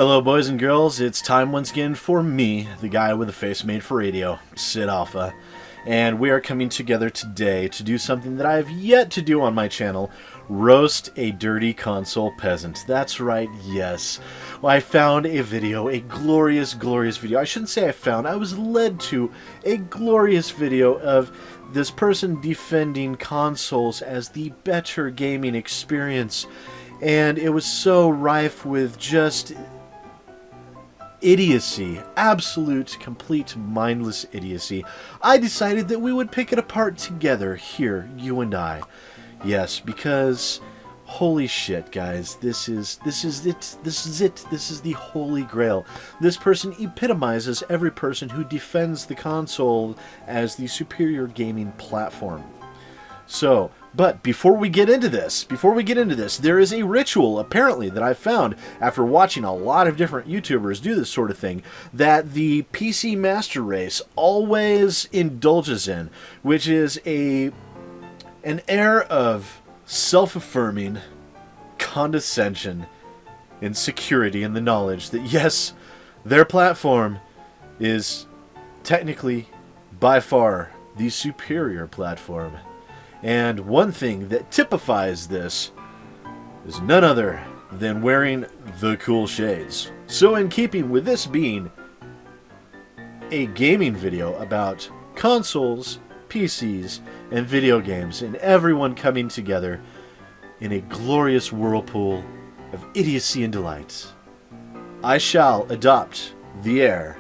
Hello boys and girls, it's time once again for me, the guy with a face made for radio, SidAlpha, and we are coming together today to do something that I have yet to do on my channel, roast a dirty console peasant. That's right, yes. Well, I found a video, a glorious, glorious video. I shouldn't say I was led to a glorious video of this person defending consoles as the better gaming experience. And it was so rife with just idiocy, absolute, complete, mindless idiocy. I decided that we would pick it apart together here, you and I. Yes, because holy shit, guys, this is it. This is the holy grail. This person epitomizes every person who defends the console as the superior gaming platform. So, but before we get into this, there is a ritual, apparently, that I found after watching a lot of different YouTubers do this sort of thing, that the PC Master Race always indulges in, which is an air of self-affirming condescension and security in the knowledge that, yes, their platform is technically, by far, the superior platform. And one thing that typifies this is none other than wearing the cool shades. So in keeping with this being a gaming video about consoles, PCs, and video games, and everyone coming together in a glorious whirlpool of idiocy and delight, I shall adopt the air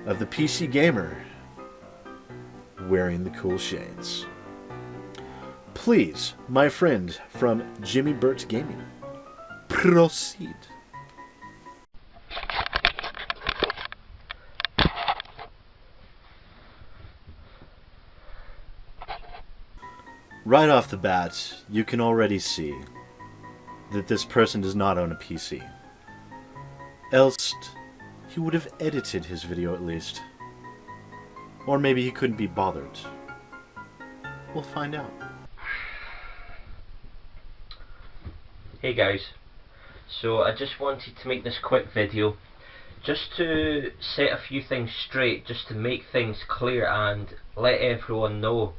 of the PC gamer wearing the cool shades. Please, my friend from Jimmy Burt Gaming, proceed. Right off the bat, you can already see that this person does not own a PC. Else, he would have edited his video at least. Or maybe he couldn't be bothered. We'll find out. Hey guys, so I just wanted to make this quick video just to set a few things straight, just to make things clear and let everyone know.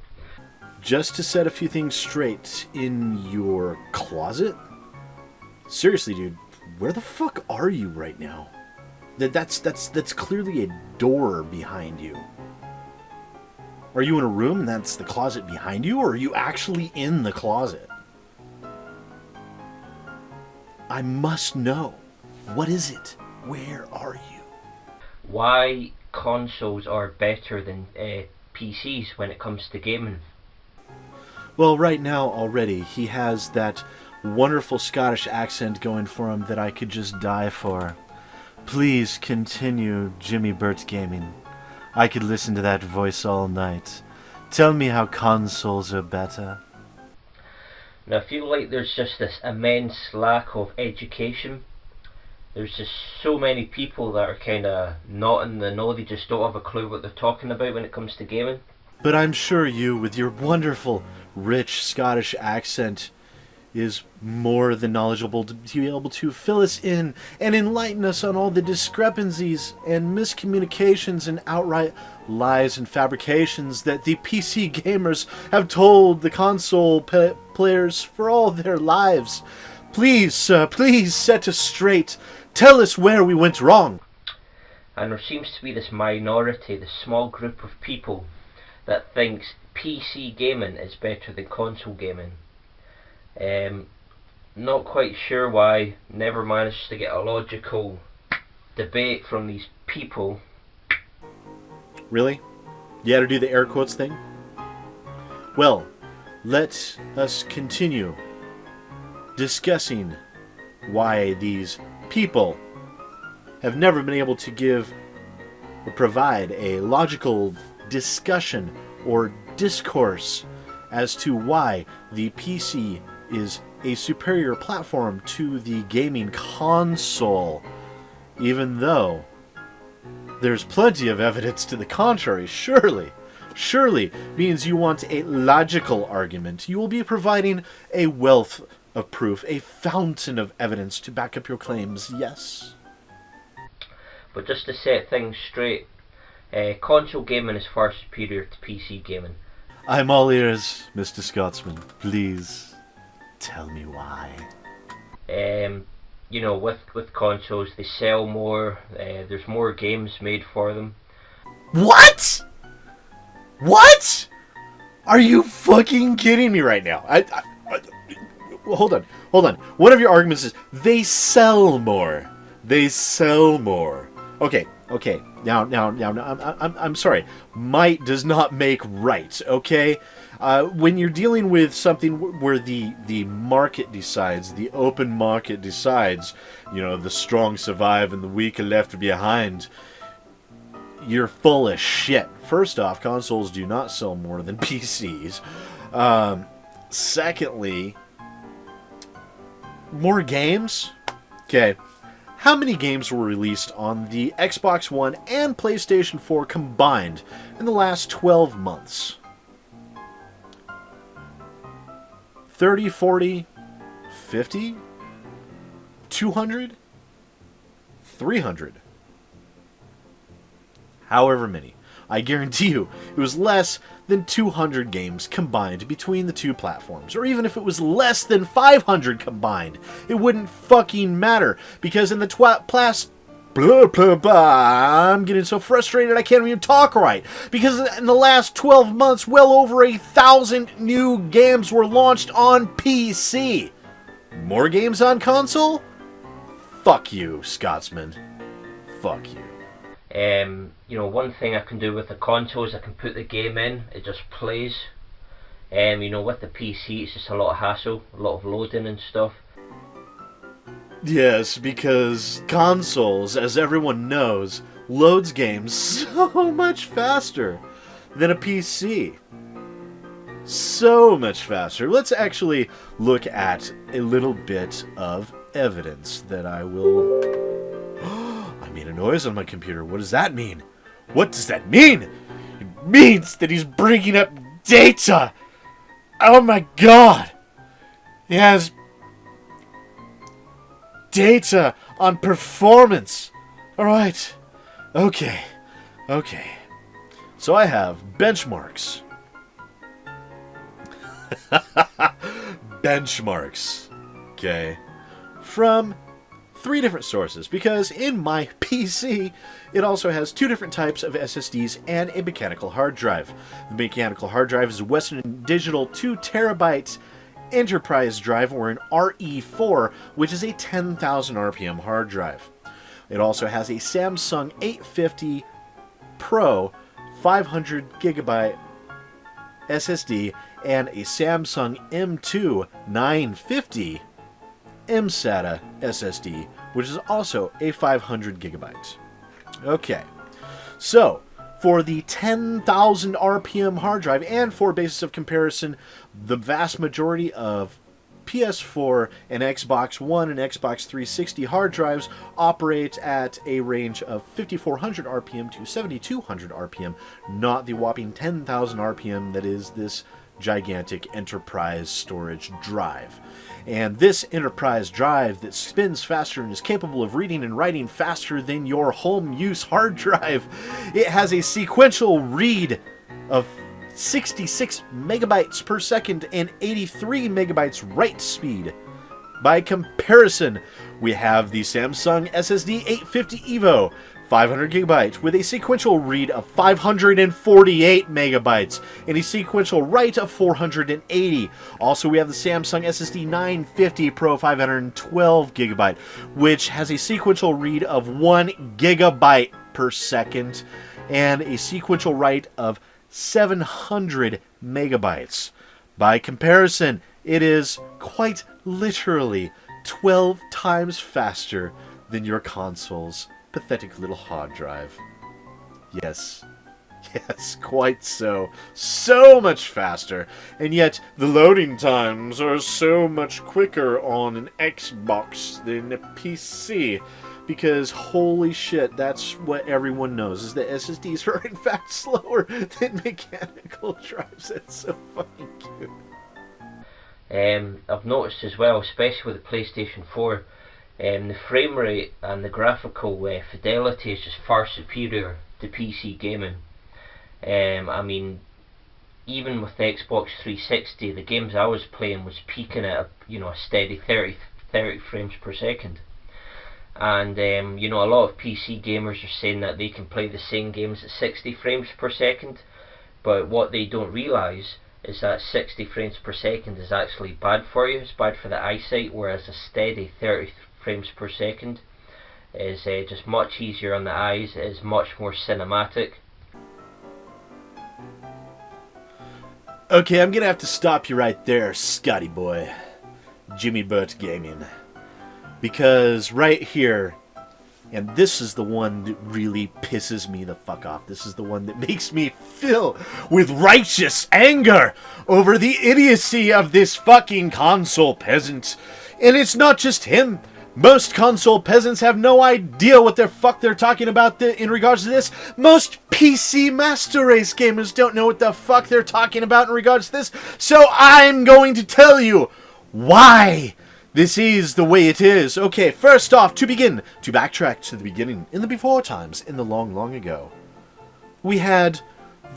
Just to set a few things straight in your closet? Seriously, dude, where the fuck are you right now? That's clearly a door behind you. Are you in a room and that's the closet behind you, or are you actually in the closet? I must know. What is it? Where are you? Why consoles are better than PCs when it comes to gaming. Well, right now already he has that wonderful Scottish accent going for him that I could just die for. Please continue, Jimmy Burt Gaming. I could listen to that voice all night. Tell me how consoles are better. Now I feel like there's just this immense lack of education. There's just so many people that are kind of not in the know, they just don't have a clue what they're talking about when it comes to gaming. But I'm sure you, with your wonderful, rich Scottish accent, is more than knowledgeable to be able to fill us in and enlighten us on all the discrepancies and miscommunications and outright lies and fabrications that the PC gamers have told the console players for all their lives. Please, sir, please set us straight. Tell us where we went wrong. And there seems to be this minority, this small group of people that thinks PC gaming is better than console gaming. Not quite sure why, never managed to get a logical debate from these people. Really? You had to do the air quotes thing? Well, let us continue discussing why these people have never been able to give or provide a logical discussion or discourse as to why the PC is a superior platform to the gaming console, even though there's plenty of evidence to the contrary. Surely means you want a logical argument. You will be providing a wealth of proof, a fountain of evidence to back up your claims, yes? But just to set things straight, console gaming is far superior to PC gaming. I'm all ears, Mr. Scotsman. Please, tell me why. You know, with consoles, they sell more, there's more games made for them. What? What? Are you fucking kidding me right now? Hold on. One of your arguments is they sell more. They sell more. Okay. Now, I'm sorry. Might does not make right. Okay. When you're dealing with something where the market decides, the open market decides, you know, the strong survive and the weak are left behind, you're full of shit. First off, consoles do not sell more than PCs. Secondly, more games? Okay. How many games were released on the Xbox One and PlayStation 4 combined in the last 12 months? 30, 40, 50, 200, 300. However many. I guarantee you, it was less than 200 games combined between the two platforms. Or even if it was less than 500 combined, it wouldn't fucking matter. Because in the I'm getting so frustrated I can't even talk right. Because in the last 12 months, well over 1,000 new games were launched on PC. More games on console? Fuck you, Scotsman. Fuck you. You know, one thing I can do with the console is I can put the game in, it just plays. You know, with the PC it's just a lot of hassle, a lot of loading and stuff. Yes, because consoles, as everyone knows, loads games so much faster than a PC. So much faster. Let's actually look at a little bit of evidence that I will... I made a noise on my computer. What does that mean? What does that mean? It means that he's bringing up data! Oh my god! He has data on performance. Alright. Okay. So I have benchmarks. Benchmarks. Okay. From 3 different sources, because in my PC it also has 2 different types of SSDs and a mechanical hard drive. The mechanical hard drive is a Western Digital 2 terabyte enterprise drive, or an RE4, which is a 10,000 RPM hard drive. It also has a Samsung 850 Pro 500 gigabyte SSD and a Samsung M2 950 SATA SSD, which is also a 500 gigabytes. Okay, so for the 10,000 RPM hard drive, and for basis of comparison, the vast majority of PS4 and Xbox One and Xbox 360 hard drives operate at a range of 5,400 RPM to 7,200 RPM, not the whopping 10,000 RPM that is this gigantic enterprise storage drive. And this enterprise drive that spins faster and is capable of reading and writing faster than your home use hard drive, it has a sequential read of 66 megabytes per second and 83 megabytes write speed. By comparison, we have the Samsung SSD 850 EVO 500 gigabytes with a sequential read of 548 megabytes and a sequential write of 480. Also, we have the Samsung SSD 950 Pro 512 gigabyte, which has a sequential read of 1 gigabyte per second and a sequential write of 700 megabytes. By comparison, it is quite literally 12 times faster than your console's pathetic little hard drive. Yes, quite so. So much faster. And yet, the loading times are so much quicker on an Xbox than a PC. Because, holy shit, that's what everyone knows, is that SSDs are in fact slower than mechanical drives. That's so fucking cute. I've noticed as well, especially with the PlayStation 4, the frame rate and the graphical fidelity is just far superior to PC gaming. I mean, even with the Xbox 360, the games I was playing was peaking at a steady 30 frames per second. And a lot of PC gamers are saying that they can play the same games at 60 frames per second, but what they don't realise is that 60 frames per second is actually bad for you. It's bad for the eyesight, whereas a steady 30 frames per second is just much easier on the eyes. It is much more cinematic. Okay, I'm gonna have to stop you right there, Scotty boy. Jimmy Burt Gaming. Because right here, and this is the one that really pisses me the fuck off. This is the one that makes me fill with righteous anger over the idiocy of this fucking console peasant. And it's not just him. Most console peasants have no idea what the fuck they're talking about in regards to this. Most PC Master Race gamers don't know what the fuck they're talking about in regards to this. So I'm going to tell you why this is the way it is. Okay, first off, to begin, to backtrack to the beginning, in the before times, in the long, long ago, we had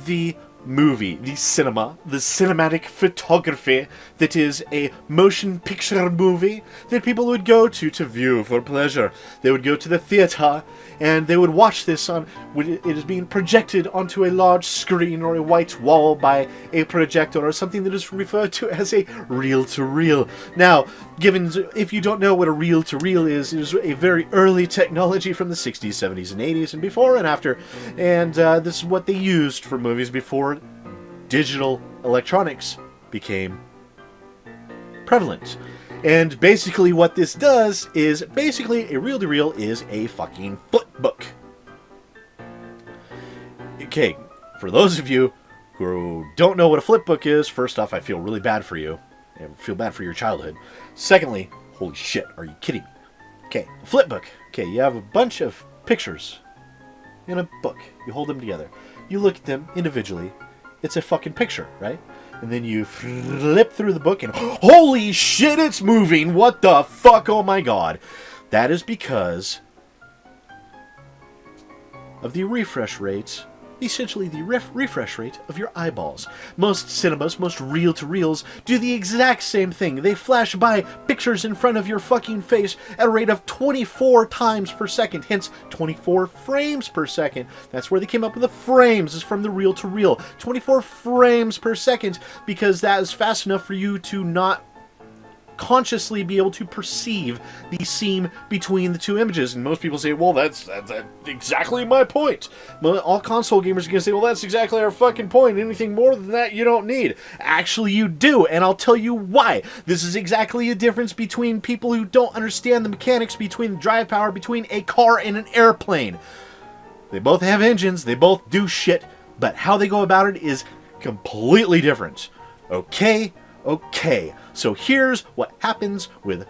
the movie, the cinema, the cinematic photography that is a motion picture movie that people would go to view for pleasure. They would go to the theater and they would watch this on, it is being projected onto a large screen or a white wall by a projector or something that is referred to as a reel-to-reel. Now, if you don't know what a reel-to-reel is, it is a very early technology from the 60s, 70s, and 80s, and before and after, and this is what they used for movies before digital electronics became prevalent. And basically what this does is, basically a reel-to-reel is a fucking flip book. Okay, for those of you who don't know what a flip book is, first off, I feel really bad for you. I feel bad for your childhood. Secondly, holy shit, are you kidding me? Okay, a flip book. Okay, you have a bunch of pictures in a book. You hold them together. You look at them individually. It's a fucking picture, right? And then you flip through the book and holy shit, it's moving! What the fuck? Oh my god. That is because of the refresh rates, essentially the refresh rate of your eyeballs. Most cinemas, most reel-to-reels do the exact same thing. They flash by pictures in front of your fucking face at a rate of 24 times per second, hence 24 frames per second. That's where they came up with the frames, is from the reel-to-reel. 24 frames per second, because that is fast enough for you to not consciously be able to perceive the seam between the two images. And most people say, well, that's exactly my point. Well, all console gamers are going to say, well, that's exactly our fucking point. Anything more than that you don't need. Actually, you do, and I'll tell you why. This is exactly the difference between people who don't understand the mechanics between drive power between a car and an airplane. They both have engines, they both do shit, but how they go about it is completely different. Okay, so here's what happens with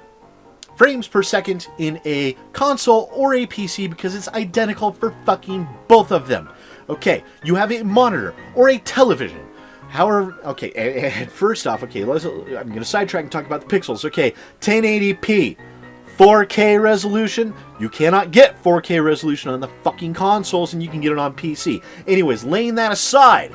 frames per second in a console or a PC, because it's identical for fucking both of them. Okay, you have a monitor or a television. However, okay, and first off, okay, I'm going to sidetrack and talk about the pixels. Okay, 1080p, 4K resolution. You cannot get 4K resolution on the fucking consoles, and you can get it on PC. Anyways, laying that aside,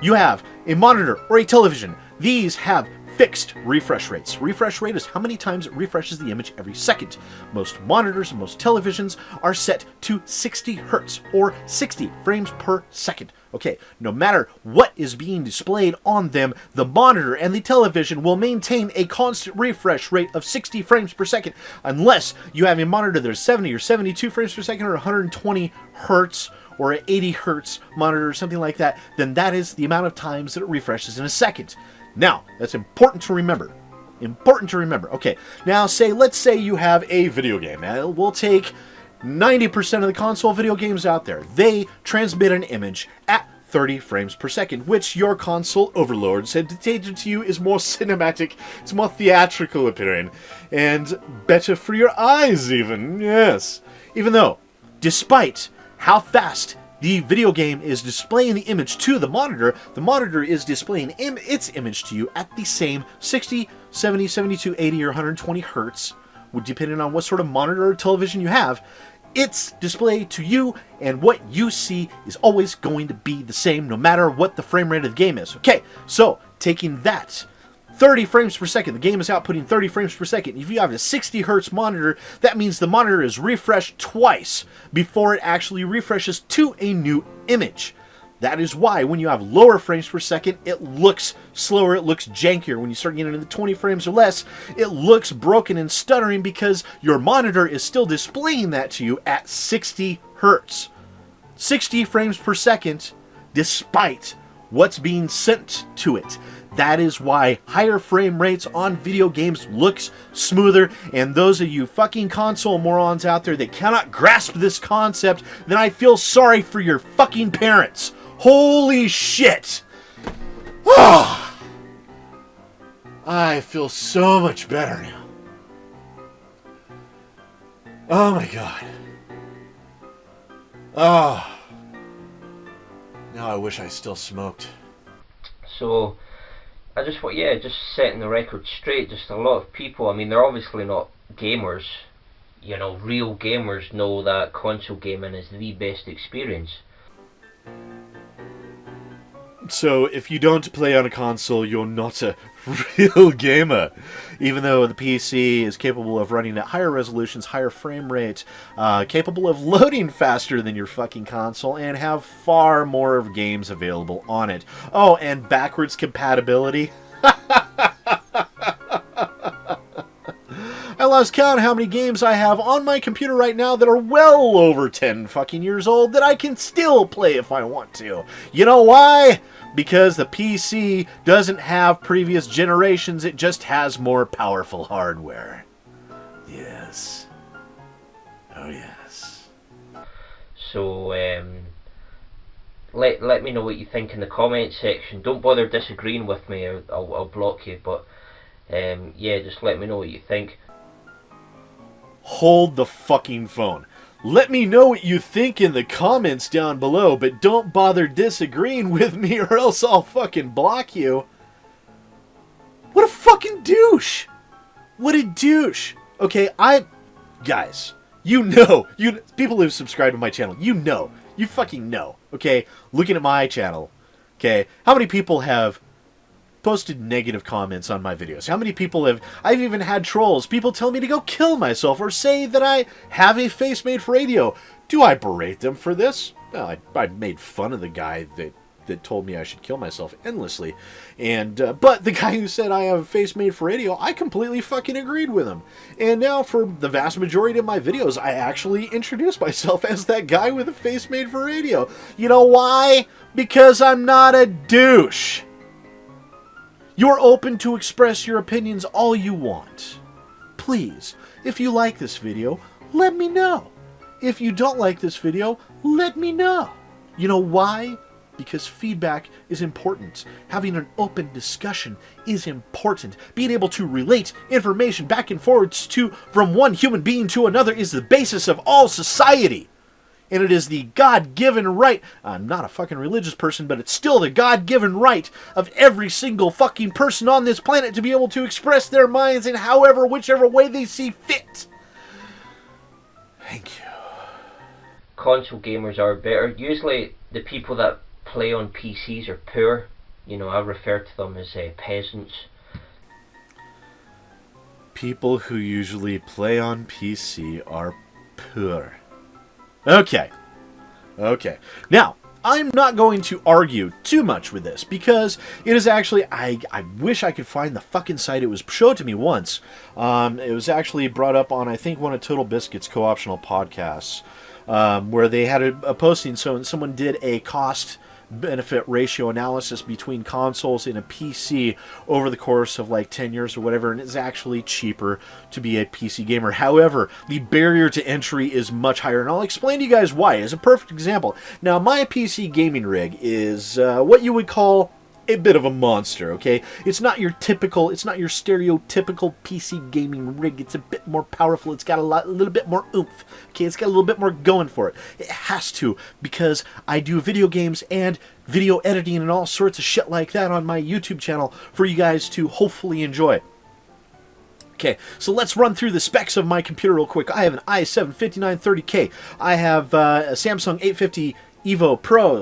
you have a monitor or a television. These have fixed refresh rates. Refresh rate is how many times it refreshes the image every second. Most monitors and most televisions are set to 60 hertz or 60 frames per second. Okay, no matter what is being displayed on them, the monitor and the television will maintain a constant refresh rate of 60 frames per second, unless you have a monitor that is 70 or 72 frames per second or 120 hertz or an 80 hertz monitor or something like that. Then that is the amount of times that it refreshes in a second. Now, that's important to remember. Okay, now let's say you have a video game. Now, we'll take 90% of the console video games out there. They transmit an image at 30 frames per second, which your console overlords had dictated to you is more cinematic, it's more theatrical appearing, and better for your eyes even, yes. Even though, despite how fast the video game is displaying the image to the monitor is displaying its image to you at the same 60, 70, 72, 80, or 120 hertz, depending on what sort of monitor or television you have. It's displayed to you, and what you see is always going to be the same, no matter what the frame rate of the game is. Okay, so taking that, 30 frames per second, the game is outputting 30 frames per second. If you have a 60 hertz monitor, that means the monitor is refreshed twice before it actually refreshes to a new image. That is why when you have lower frames per second, it looks slower, it looks jankier. When you start getting into the 20 frames or less, it looks broken and stuttering because your monitor is still displaying that to you at 60 hertz. 60 frames per second, despite what's being sent to it. That is why higher frame rates on video games looks smoother, and those of you fucking console morons out there that cannot grasp this concept, then I feel sorry for your fucking parents. Holy shit! Oh, I feel so much better now. Oh my god. Oh. Now I wish I still smoked. So, I just want, just setting the record straight. Just a lot of people, I mean, they're obviously not gamers. You know, real gamers know that console gaming is the best experience. So, if you don't play on a console, you're not a real gamer. Even though the PC is capable of running at higher resolutions, higher frame rate, capable of loading faster than your fucking console, and have far more of games available on it. Oh, and backwards compatibility. I lost count how many games I have on my computer right now that are well over 10 fucking years old that I can still play if I want to. You know why? Because the PC doesn't have previous generations, it just has more powerful hardware. Yes. Oh yes. So, let me know what you think in the comment section. Don't bother disagreeing with me, I'll block you, but yeah, just let me know what you think. Hold the fucking phone. Let me know what you think in the comments down below, but don't bother disagreeing with me or else I'll fucking block you. What a fucking douche! What a douche! Okay, guys, you know, people who've subscribed to my channel, you fucking know, okay? Looking at my channel, okay, how many people have posted negative comments on my videos? How many people I've even had trolls, people tell me to go kill myself or say that I have a face made for radio. Do I berate them for this? Well, I made fun of the guy that told me I should kill myself endlessly. And, but the guy who said I have a face made for radio, I completely fucking agreed with him. And now for the vast majority of my videos, I actually introduce myself as that guy with a face made for radio. You know why? Because I'm not a douche. You're open to express your opinions all you want. Please, if you like this video, let me know. If you don't like this video, let me know. You know why? Because feedback is important. Having an open discussion is important. Being able to relate information back and forwards from one human being to another is the basis of all society. And it is the God-given right, I'm not a fucking religious person, but it's still the God-given right of every single fucking person on this planet to be able to express their minds in whichever way they see fit. Thank you. Console gamers are better. Usually the people that play on PCs are poor. You know, I refer to them as peasants. People who usually play on PC are poor. Okay. Now, I'm not going to argue too much with this, because it is actually, I wish I could find the fucking site. It was showed to me once. It was actually brought up on, I think, one of Total Biscuit's co-optional podcasts, where they had a posting, so someone did a cost-benefit ratio analysis between consoles and a PC over the course of like 10 years or whatever, and it's actually cheaper to be a PC gamer. However, the barrier to entry is much higher, and I'll explain to you guys why. As a perfect example, now my PC gaming rig is what you would call a bit of a monster, okay? It's not your stereotypical PC gaming rig. It's a bit more powerful. It's got a little bit more oomph, okay? It's got a little bit more going for it. It has to, because I do video games and video editing and all sorts of shit like that on my YouTube channel for you guys to hopefully enjoy. Okay, so let's run through the specs of my computer real quick. I have an i7-5930K. I have a Samsung 850 Evo Pro,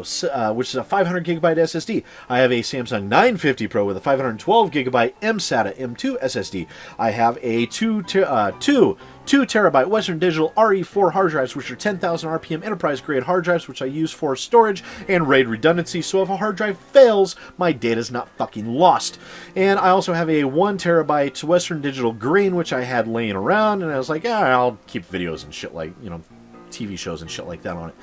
which is a 500 gigabyte SSD. I have a Samsung 950 Pro with a 512 gigabyte mSATA M2 SSD. I have a 2 terabyte Western Digital RE4 hard drives, which are 10,000 RPM enterprise grade hard drives, which I use for storage and RAID redundancy. So if a hard drive fails, my data's not fucking lost. And I also have a 1 terabyte Western Digital Green, which I had laying around, and I was like, I'll keep videos and shit like, TV shows and shit like that on it.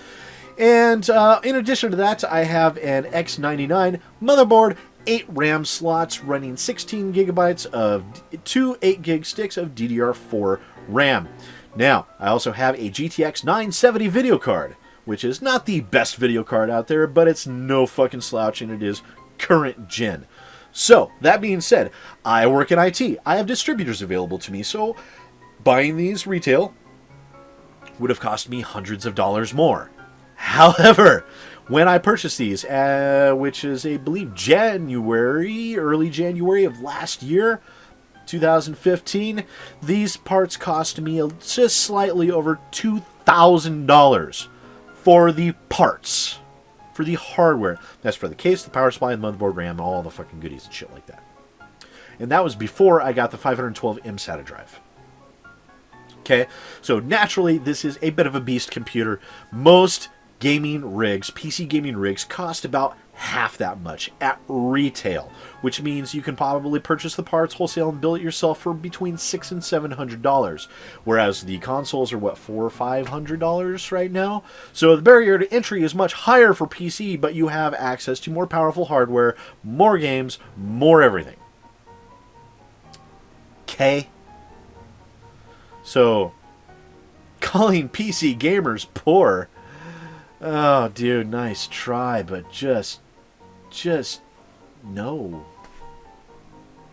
And in addition to that, I have an X99 motherboard, 8 RAM slots running 16 gigabytes of 2 8-gig sticks of DDR4 RAM. Now, I also have a GTX 970 video card, which is not the best video card out there, but it's no fucking slouch, and it is current gen. So, that being said, I work in IT. I have distributors available to me, so buying these retail would have cost me hundreds of dollars more. However, when I purchased these, which is, I believe, early January of last year, 2015, these parts cost me just slightly over $2,000 for the parts, for the hardware. That's for the case, the power supply, the motherboard, RAM, all the fucking goodies and shit like that. And that was before I got the 512 mSATA drive. Okay, so naturally, this is a bit of a beast computer. Most gaming rigs, PC gaming rigs, cost about half that much at retail, which means you can probably purchase the parts wholesale and build it yourself for between $600 and $700, whereas the consoles are what, $400 or $500 right now. So the barrier to entry is much higher for PC, but you have access to more powerful hardware, more games, more everything. Okay, so calling PC gamers poor. Oh, dude, nice try, but just no.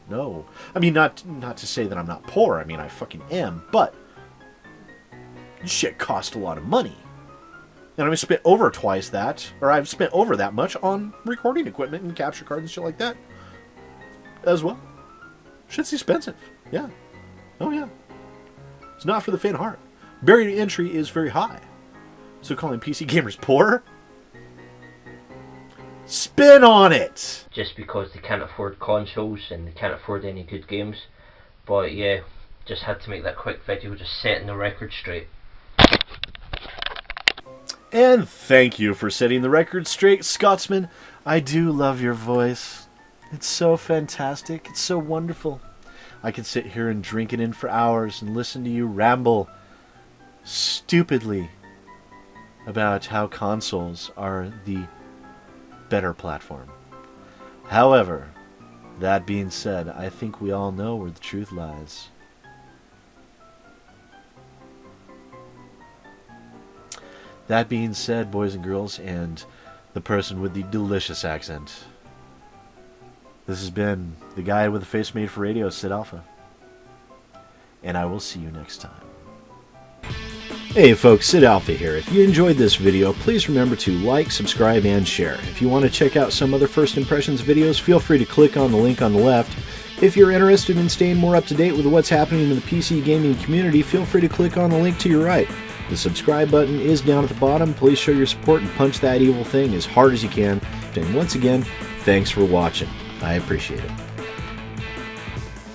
No. I mean, not to say that I'm not poor. I mean, I fucking am, but shit cost a lot of money. And I've spent over twice that, or I've spent over that much on recording equipment and capture cards and shit like that as well. Shit's expensive. Yeah. Oh, yeah. It's not for the faint of heart. Barrier to entry is very high. So calling PC gamers poor? Spin on it! Just because they can't afford consoles and they can't afford any good games. But yeah, just had to make that quick video, just setting the record straight. And thank you for setting the record straight, Scotsman. I do love your voice. It's so fantastic. It's so wonderful. I could sit here and drink it in for hours and listen to you ramble stupidly about how consoles are the better platform. However, that being said, I think we all know where the truth lies. That being said, boys and girls, and the person with the delicious accent, this has been the guy with the face made for radio, SidAlpha. And I will see you next time. Hey folks, SidAlpha here. If you enjoyed this video, please remember to like, subscribe, and share. If you want to check out some other First Impressions videos, feel free to click on the link on the left. If you're interested in staying more up to date with what's happening in the PC gaming community, feel free to click on the link to your right. The subscribe button is down at the bottom. Please show your support and punch that evil thing as hard as you can. And once again, thanks for watching. I appreciate it.